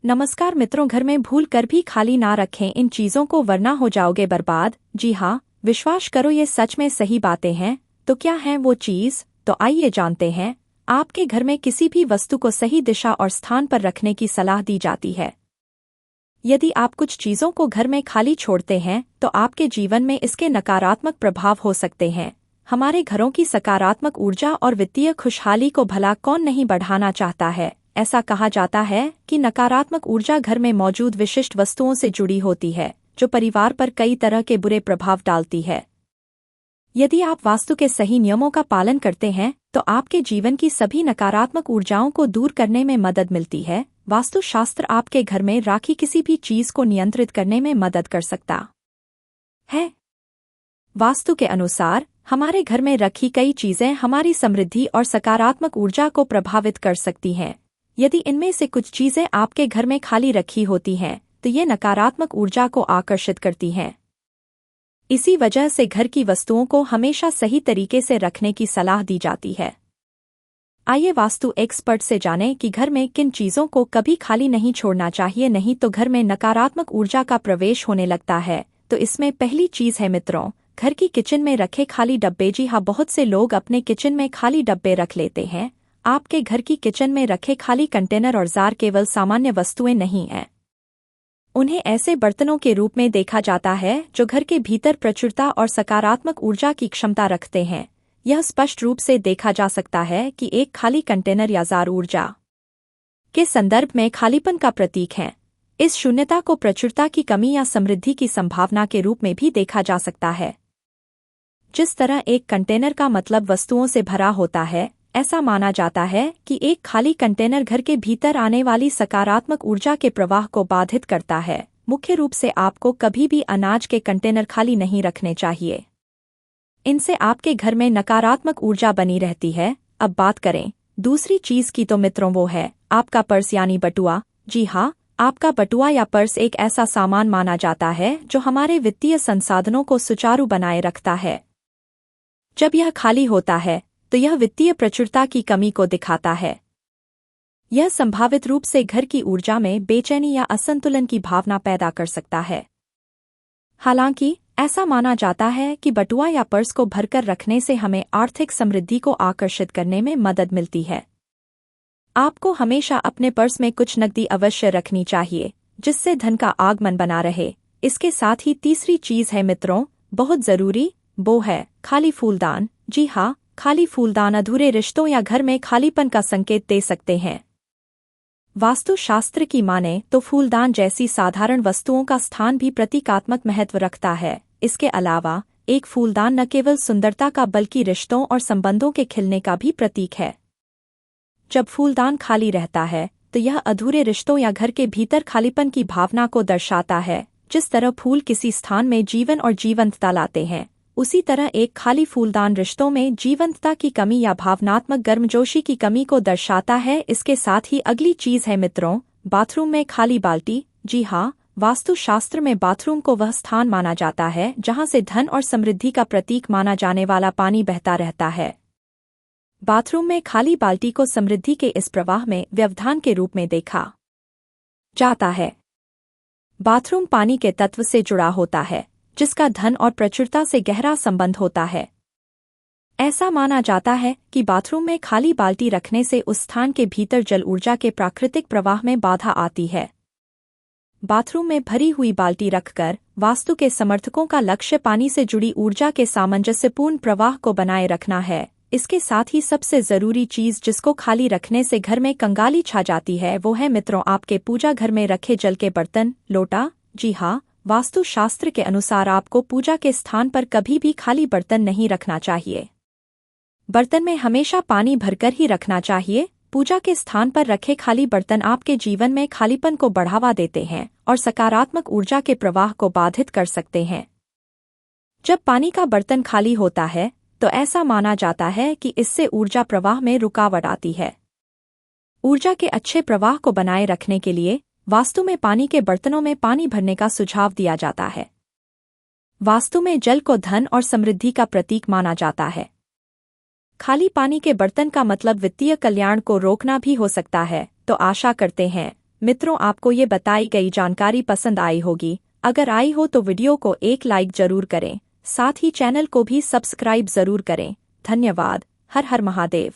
नमस्कार मित्रों, घर में भूल कर भी खाली ना रखें इन चीजों को, वरना हो जाओगे बर्बाद। जी हाँ, विश्वास करो ये सच में सही बातें हैं। तो क्या है वो चीज? तो आइए जानते हैं। आपके घर में किसी भी वस्तु को सही दिशा और स्थान पर रखने की सलाह दी जाती है। यदि आप कुछ चीजों को घर में खाली छोड़ते हैं तो आपके जीवन में इसके नकारात्मक प्रभाव हो सकते हैं। हमारे घरों की सकारात्मक ऊर्जा और वित्तीय खुशहाली को भला कौन नहीं बढ़ाना चाहता है। ऐसा कहा जाता है कि नकारात्मक ऊर्जा घर में मौजूद विशिष्ट वस्तुओं से जुड़ी होती है, जो परिवार पर कई तरह के बुरे प्रभाव डालती है। यदि आप वास्तु के सही नियमों का पालन करते हैं तो आपके जीवन की सभी नकारात्मक ऊर्जाओं को दूर करने में मदद मिलती है। वास्तुशास्त्र आपके घर में राखी किसी भी चीज को नियंत्रित करने में मदद कर सकता है। वास्तु के अनुसार हमारे घर में रखी कई चीजें हमारी समृद्धि और सकारात्मक ऊर्जा को प्रभावित कर सकती हैं। यदि इनमें से कुछ चीजें आपके घर में खाली रखी होती हैं तो ये नकारात्मक ऊर्जा को आकर्षित करती हैं। इसी वजह से घर की वस्तुओं को हमेशा सही तरीके से रखने की सलाह दी जाती है। आइए वास्तु एक्सपर्ट से जानें कि घर में किन चीजों को कभी खाली नहीं छोड़ना चाहिए, नहीं तो घर में नकारात्मक ऊर्जा का प्रवेश होने लगता है। तो इसमें पहली चीज है मित्रों, घर की किचन में रखे खाली डब्बे। जी हाँ, बहुत से लोग अपने किचन में खाली डब्बे रख लेते हैं। आपके घर की किचन में रखे खाली कंटेनर और जार केवल सामान्य वस्तुएं नहीं हैं। उन्हें ऐसे बर्तनों के रूप में देखा जाता है जो घर के भीतर प्रचुरता और सकारात्मक ऊर्जा की क्षमता रखते हैं। यह स्पष्ट रूप से देखा जा सकता है कि एक खाली कंटेनर या जार ऊर्जा के संदर्भ में खालीपन का प्रतीक है। इस शून्यता को प्रचुरता की कमी या समृद्धि की संभावना के रूप में भी देखा जा सकता है। जिस तरह एक कंटेनर का मतलब वस्तुओं से भरा होता है, ऐसा माना जाता है कि एक खाली कंटेनर घर के भीतर आने वाली सकारात्मक ऊर्जा के प्रवाह को बाधित करता है। मुख्य रूप से आपको कभी भी अनाज के कंटेनर खाली नहीं रखने चाहिए। इनसे आपके घर में नकारात्मक ऊर्जा बनी रहती है। अब बात करें दूसरी चीज की, तो मित्रों वो है आपका पर्स यानी बटुआ। जी हाँ, आपका बटुआ या पर्स एक ऐसा सामान माना जाता है जो हमारे वित्तीय संसाधनों को सुचारू बनाए रखता है। जब यह खाली होता है तो यह वित्तीय प्रचुरता की कमी को दिखाता है। यह संभावित रूप से घर की ऊर्जा में बेचैनी या असंतुलन की भावना पैदा कर सकता है। हालांकि ऐसा माना जाता है कि बटुआ या पर्स को भरकर रखने से हमें आर्थिक समृद्धि को आकर्षित करने में मदद मिलती है। आपको हमेशा अपने पर्स में कुछ नकदी अवश्य रखनी चाहिए, जिससे धन का आगमन बना रहे। इसके साथ ही तीसरी चीज है मित्रों, बहुत जरूरी, वो है खाली फूलदान। जी हाँ, खाली फूलदान अधूरे रिश्तों या घर में खालीपन का संकेत दे सकते हैं। वास्तुशास्त्र की माने तो फूलदान जैसी साधारण वस्तुओं का स्थान भी प्रतीकात्मक महत्व रखता है। इसके अलावा एक फूलदान न केवल सुंदरता का बल्कि रिश्तों और संबंधों के खिलने का भी प्रतीक है। जब फूलदान खाली रहता है तो यह अधूरे रिश्तों या घर के भीतर खालीपन की भावना को दर्शाता है। जिस तरह फूल किसी स्थान में जीवन और जीवंतता लाते हैं, उसी तरह एक खाली फूलदान रिश्तों में जीवंतता की कमी या भावनात्मक गर्मजोशी की कमी को दर्शाता है। इसके साथ ही अगली चीज है मित्रों, बाथरूम में खाली बाल्टी। जी हाँ, वास्तुशास्त्र में बाथरूम को वह स्थान माना जाता है जहां से धन और समृद्धि का प्रतीक माना जाने वाला पानी बहता रहता है। बाथरूम में खाली बाल्टी को समृद्धि के इस प्रवाह में व्यवधान के रूप में देखा जाता है। बाथरूम पानी के तत्व से जुड़ा होता है, जिसका धन और प्रचुरता से गहरा संबंध होता है। ऐसा माना जाता है कि बाथरूम में खाली बाल्टी रखने से उस स्थान के भीतर जल ऊर्जा के प्राकृतिक प्रवाह में बाधा आती है। बाथरूम में भरी हुई बाल्टी रखकर वास्तु के समर्थकों का लक्ष्य पानी से जुड़ी ऊर्जा के सामंजस्यपूर्ण प्रवाह को बनाए रखना है। इसके साथ ही सबसे जरूरी चीज जिसको खाली रखने से घर में कंगाली छा जाती है, वो है मित्रों आपके पूजा घर में रखे जल के बर्तन, लोटा। जी हाँ, वास्तुशास्त्र के अनुसार आपको पूजा के स्थान पर कभी भी खाली बर्तन नहीं रखना चाहिए। बर्तन में हमेशा पानी भरकर ही रखना चाहिए। पूजा के स्थान पर रखे खाली बर्तन आपके जीवन में खालीपन को बढ़ावा देते हैं और सकारात्मक ऊर्जा के प्रवाह को बाधित कर सकते हैं। जब पानी का बर्तन खाली होता है तो ऐसा माना जाता है कि इससे ऊर्जा प्रवाह में रुकावट आती है। ऊर्जा के अच्छे प्रवाह को बनाए रखने के लिए वास्तु में पानी के बर्तनों में पानी भरने का सुझाव दिया जाता है। वास्तु में जल को धन और समृद्धि का प्रतीक माना जाता है। खाली पानी के बर्तन का मतलब वित्तीय कल्याण को रोकना भी हो सकता है। तो आशा करते हैं मित्रों, आपको ये बताई गई जानकारी पसंद आई होगी। अगर आई हो तो वीडियो को एक लाइक जरूर करें, साथ ही चैनल को भी सब्सक्राइब जरूर करें। धन्यवाद। हर हर महादेव।